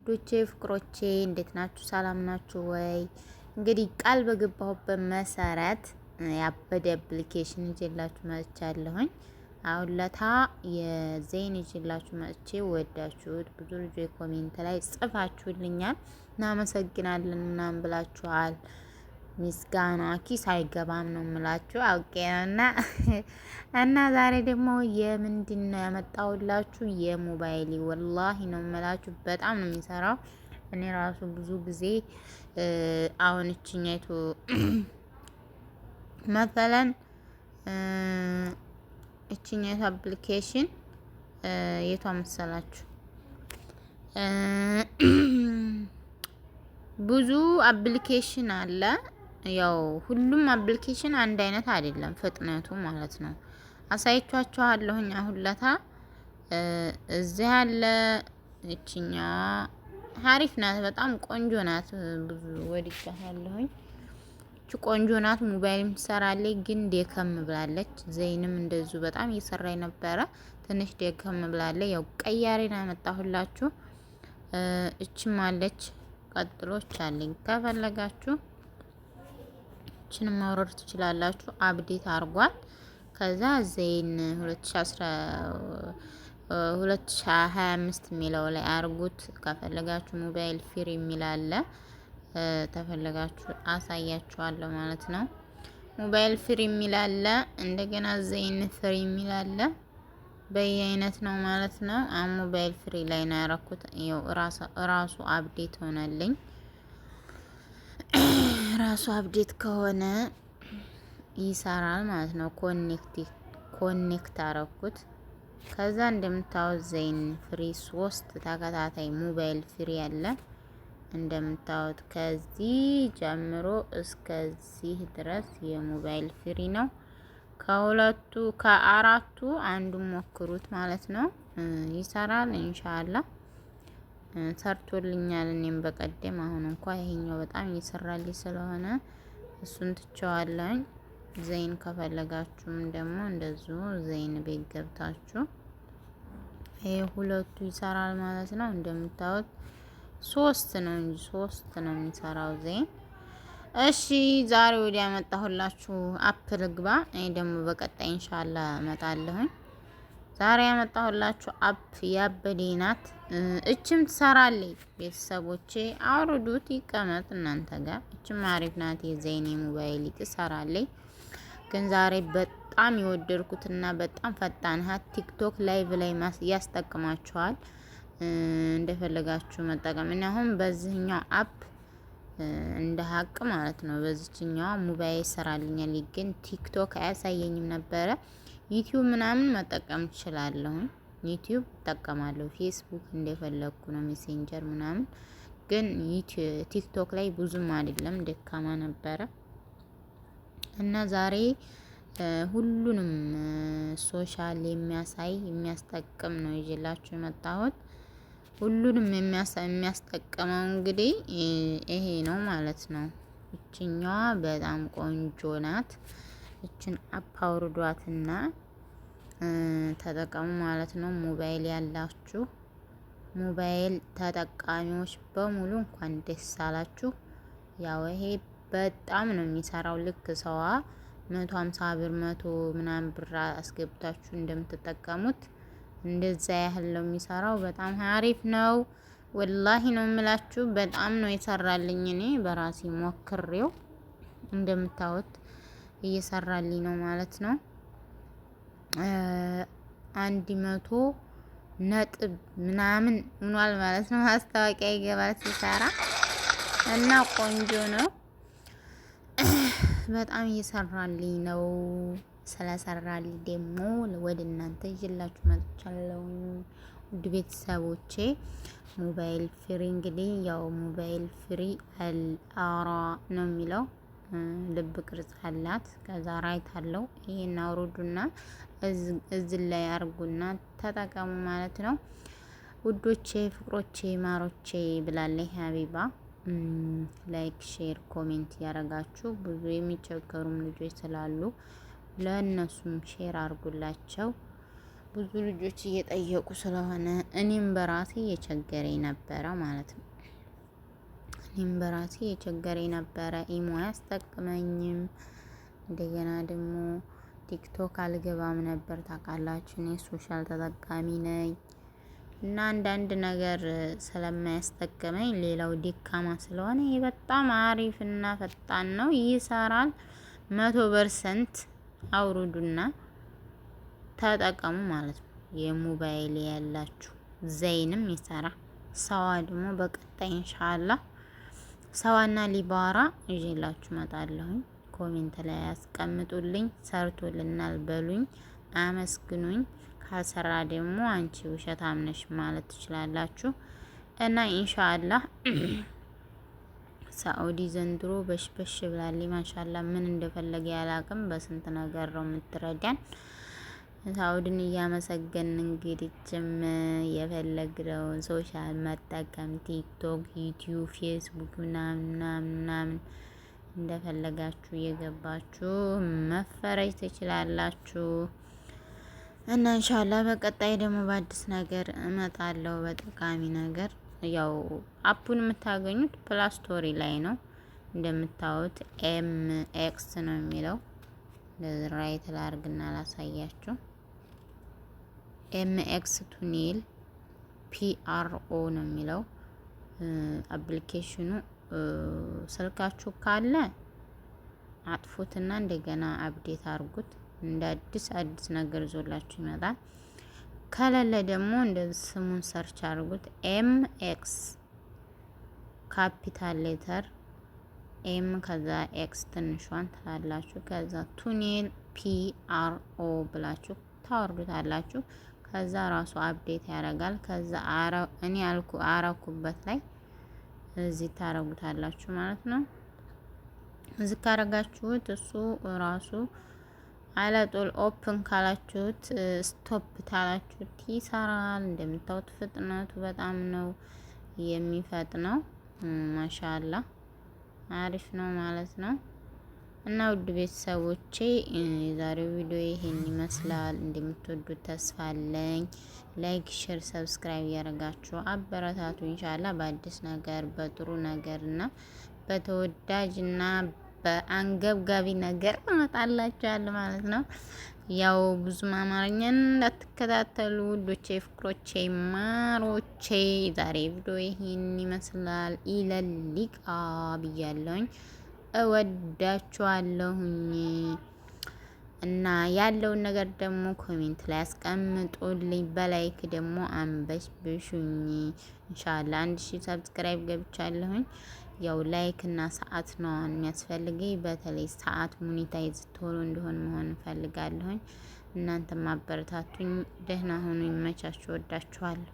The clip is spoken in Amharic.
ዶቼ ፍቅሮቼ እንዴት ናችሁ? ሰላም ናችሁ ወይ? እንግዲህ ቃል በገባሁበት መሰረት ያበደ አፕሊኬሽን ይዤላችሁ መጥቻለሁኝ። አሁን ለታ የዜን ይዤላችሁ መጥቼ ወዳችሁት ብዙ ልጆች ኮሜንት ላይ ጽፋችሁልኛል። እናመሰግናለን ምናምን ብላችኋል። ምስጋና ኪስ አይገባም ነው የምላችሁ አውቄ እና ዛሬ ደግሞ የምንድን ነው ያመጣሁላችሁ? የሞባይል ወላሂ ነው የምላችሁ በጣም ነው የሚሰራው። እኔ ራሱ ብዙ ጊዜ አሁን እችኛይቱ መሰለን እችኛይቱ አፕሊኬሽን የቷ መሰላችሁ? ብዙ አፕሊኬሽን አለ። ያው ሁሉም አፕሊኬሽን አንድ አይነት አይደለም ፍጥነቱ ማለት ነው። አሳይቻችኋለሁኝ አሁን ለታ እዚህ ያለ እችኛዋ ሀሪፍ ናት፣ በጣም ቆንጆ ናት። ብዙ ወድጃታለሁኝ። እቺ ቆንጆ ናት። ሞባይልም ትሰራለች፣ ግን ደከም ብላለች። ዘይንም እንደዚሁ በጣም እየሰራኝ ነበረ፣ ትንሽ ደከም ብላለች። ያው ቀያሬን አመጣሁላችሁ። እችም አለች፣ ቀጥሎች አለኝ። ከፈለጋችሁ እችንም ማውረድ ትችላላችሁ። አፕዴት አርጓል። ከዛ ዘይን 2025 የሚለው ላይ አርጉት። ከፈለጋችሁ ሞባይል ፍሪ የሚል አለ። ተፈለጋችሁ አሳያችኋለሁ ማለት ነው። ሞባይል ፍሪ የሚል አለ። እንደገና ዘይን ፍሪ የሚል አለ። በየአይነት ነው ማለት ነው። አሁን ሞባይል ፍሪ ላይ ነው ያረኩት። ይኸው ራሱ አፕዴት ሆነልኝ። ራሱ አፕዴት ከሆነ ይሰራል ማለት ነው። ኮኔክት አረኩት። ከዛ እንደምታዩት ዘይን ፍሪ 3 ተከታታይ ሞባይል ፍሪ አለ። እንደምታዩት ከዚህ ጀምሮ እስከዚህ ድረስ የሞባይል ፍሪ ነው። ከአራቱ አንዱን ሞክሩት ማለት ነው። ይሰራል ኢንሻአላህ። ሰርቶልኛል። እኔም በቀደም አሁን እንኳን ይሄኛው በጣም እየሰራልኝ ስለሆነ እሱን ትቸዋለኝ። ዘይን ከፈለጋችሁም ደግሞ እንደዚሁ ዘይን ቤት ገብታችሁ ይሄ ሁለቱ ይሰራል ማለት ነው። እንደምታዩት 3 ነው እንጂ 3 ነው የሚሰራው ዘይን። እሺ ዛሬ ወዲያ ያመጣሁላችሁ አፕ ልግባ። እኔ ደግሞ በቀጣይ ኢንሻአላህ እመጣለሁኝ። ዛሬ ያመጣሁላችሁ አፕ ያበዴ ናት። እችም ትሰራለች። ቤተሰቦቼ አውርዱት፣ ይቀመጥ እናንተ ጋር። እችም አሪፍ ናት። የዘይኔ ሞባይል ትሰራለች። ግን ዛሬ በጣም የወደድኩትና በጣም ፈጣን ቲክቶክ ላይቭ ላይ ያስጠቅማችኋል። እንደፈለጋችሁ መጠቀም። እና አሁን በዚህኛው አፕ እንደ ሀቅ ማለት ነው በዚህኛው ሞባይል ይሰራልኛል። ግን ቲክቶክ አያሳየኝም ነበረ። ዩቲዩብ ምናምን መጠቀም እችላለሁ። ዩቲዩብ እጠቀማለሁ። ፌስቡክ እንደፈለኩ ነው፣ ሜሴንጀር ምናምን። ግን ቲክቶክ ላይ ብዙም አይደለም፣ ደካማ ነበረ። እና ዛሬ ሁሉንም ሶሻል የሚያስጠቅም ነው ይዤላችሁ የመጣሁት። ሁሉንም የሚያስጠቅመው እንግዲህ ይሄ ነው ማለት ነው። እችኛዋ በጣም ቆንጆ ናት። እችን አፕ አውርዷትና ተጠቀሙ ማለት ነው። ሞባይል ያላችሁ ሞባይል ተጠቃሚዎች በሙሉ እንኳን ደስ አላችሁ። ያው ይሄ በጣም ነው የሚሰራው። ልክ ሰዋ 150 ብር 100 ምናምን ብር አስገብታችሁ እንደምትጠቀሙት እንደዛ ያህል ነው የሚሰራው። በጣም አሪፍ ነው ወላሂ ነው የምላችሁ። በጣም ነው የሰራልኝ። እኔ በራሴ ሞክሬው እንደምታዩት እየሰራልኝ ነው ማለት ነው። 100 ነጥብ ምናምን ሆኗል ማለት ነው። ማስታወቂያ ይገባል ሲሰራ እና ቆንጆ ነው። በጣም እየሰራልኝ ነው። ስለሰራልኝ ደግሞ ወደ እናንተ ይዤላችሁ መጥቻለሁ። ውድ ቤተሰቦቼ ሞባይል ፍሪ እንግዲህ ያው ሞባይል ፍሪ አልአራ ነው የሚለው ልብ ቅርጽ አላት። ከዛ ራይት አለው። ይሄን አውርዱና እዚህ ላይ አርጉና ተጠቀሙ ማለት ነው። ውዶቼ ፍቅሮቼ ማሮቼ ብላለች ሀቢባ። ላይክ ሼር ኮሜንት ያረጋችሁ ብዙ የሚቸገሩም ልጆች ስላሉ ለእነሱም ሼር አርጉላቸው። ብዙ ልጆች እየጠየቁ ስለሆነ እኔም በራሴ የቸገረኝ ነበረ ማለት ነው። እኔም በራሴ የቸገረኝ ነበረ። ኢሞ አያስጠቅመኝም። እንደገና ደግሞ ቲክቶክ አልገባም ነበር። ታውቃላችሁ እኔ ሶሻል ተጠቃሚ ነኝ እና አንዳንድ ነገር ስለማያስጠቅመኝ፣ ሌላው ዲካማ ስለሆነ ይህ በጣም አሪፍ እና ፈጣን ነው፣ ይሰራል። 100% አውርዱና ተጠቀሙ ማለት ነው። የሞባይል ያላችሁ ዘይንም ይሰራ። ሰዋ ደግሞ በቀጣይ ኢንሻአላህ ሰዋና ሊባራ ይዤላችሁ መጣለሁኝ። ኮሜንት ላይ ያስቀምጡልኝ። ሰርቶልናል በሉኝ፣ አመስግኑኝ። ካልሰራ ደግሞ አንቺ ውሸታም ነሽ ማለት ትችላላችሁ። እና ኢንሻአላህ ሳኡዲ ዘንድሮ በሽበሽ ብላለች። ማሻአላህ ምን እንደፈለገ ያላቅም። በስንት ነገር ነው የምትረዳን። ሳኡዲን እያመሰገን እንግዲህ የፈለግነውን ሶሻል መጠቀም ቲክቶክ፣ ዩቲዩብ፣ ፌስቡክ ምናምን እንደፈለጋችሁ እየገባችሁ መፈረጅ ትችላላችሁ። እና ኢንሻአላህ በቀጣይ ደግሞ በአዲስ ነገር እመጣለሁ፣ በጠቃሚ ነገር። ያው አፑን የምታገኙት ፕላስ ስቶሪ ላይ ነው። እንደምታዩት ኤምኤክስ ነው የሚለው። ራይት ላርግና ላሳያችሁ። ኤምኤክስ ቱኔል ፒአርኦ ነው የሚለው አፕሊኬሽኑ። ስልካችሁ ካለ አጥፉትና እንደገና አፕዴት አድርጉት። እንደ አዲስ ነገር ይዞላችሁ ይመጣል። ከሌለ ደግሞ እንደዚህ ስሙን ሰርች አድርጉት። ኤምኤክስ ካፒታል ሌተር ኤም ከዛ ኤክስ ትንሿን ትላላችሁ። ከዛ ቱኔል ፒአርኦ ብላችሁ ታወርዱታላችሁ። ከዛ ራሱ አፕዴት ያደርጋል። ከዛ እኔ አረኩበት ላይ እዚህ ታረጉታላችሁ ማለት ነው። እዚህ ካረጋችሁት እሱ ራሱ አለጦል ኦፕን ካላችሁት ስቶፕ ታላችሁት ይሰራል። እንደምታዩት ፍጥነቱ በጣም ነው የሚፈጥነው። ማሻአላ አሪፍ ነው ማለት ነው። እና ውድ ቤተሰቦቼ የዛሬው ቪዲዮ ይሄን ይመስላል። እንደምትወዱት ተስፋ አለኝ። ላይክ፣ ሼር፣ ሰብስክራይብ ያደርጋችሁ አበረታቱ። ኢንሻአላህ በአዲስ ነገር በጥሩ ነገርና በተወዳጅና በአንገብጋቢ ነገር እመጣላችኋለሁ ማለት ነው። ያው ብዙም አማርኛን እንዳትከታተሉ ውዶቼ፣ ፍቅሮቼ፣ ማሮቼ። ዛሬ ቪዲዮ ይሄን ይመስላል። ኢለሊቃ ብያለሁኝ። እወዳችኋለሁኝ። እና ያለውን ነገር ደግሞ ኮሜንት ላይ አስቀምጡልኝ። በላይክ ደግሞ አንበሽብሹኝ። ኢንሻአላህ 1000 ሰብስክራይብ ገብቻለሁኝ። ያው ላይክ እና ሰዓት ነው የሚያስፈልገኝ። በተለይ ሰዓት ሞኔታይዝ ቶሎ እንዲሆን መሆን እፈልጋለሁኝ። እናንተም አበረታቱኝ። ደህና ሁኑ። ይመቻችሁ። ወዳችኋለሁ።